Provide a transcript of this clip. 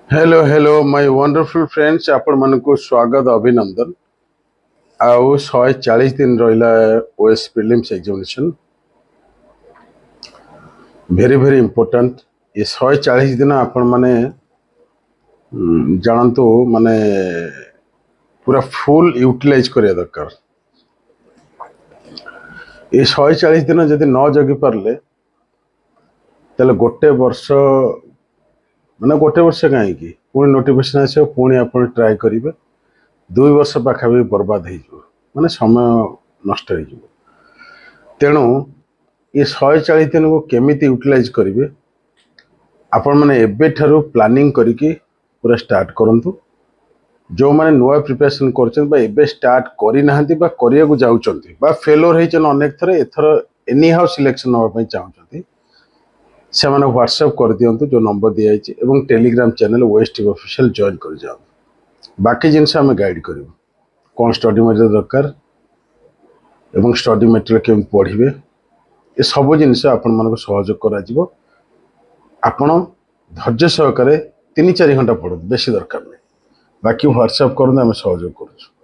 Hello hello my wonderful friends आपण मानक स्वागत अभिनंदन। आउ 140 दिन रहा OS prelims examination very very important. ये 140 दिन आपण माने जानतु माने पूरा फुल यूटिलाइज करिया दरकार। ये 140 दिन जदि न जगी पारले तले गोटे वर्ष माने गोटे वर्ष कहीं पुणी नोटिफिकेशन आस पुणी आप ट्राए करेंगे 2 वर्ष पाखापी बर्बाद हो माने समय नष्ट हो। तेणु ये 140 दिन को केमिति यूटिलाइज करेंगे आपण मैंने एबे ठारू प्लानिंग करके पूरा स्टार्ट करंतु। जो माने नुआ प्रिपरेशन करछन बा एबे स्टार्ट करि नाहंती बा करिया को जाउचंती बा फेलोर हेचन अनेक थरे एथर एनी हाउ सिलेक्शन होबा पई चाहउचंती से माने व्हाट्सएप कर दियंतु जो नंबर दिया है एवं Telegram channel west official join कर जाओ। बाकी जिनस आम गाइड करूँ कौन स्टडी मटेरियल दरकार एवं स्टडी मटेरियल केम पढ़े ये सब जिनस आपण मानक सहयोग करा आपण धैर्य सहकारे 3-4 घंटा पढ़ो बेसी दरकार नहीं। बाकी व्हाट्सएप करूँ आम सहयोग करूँ।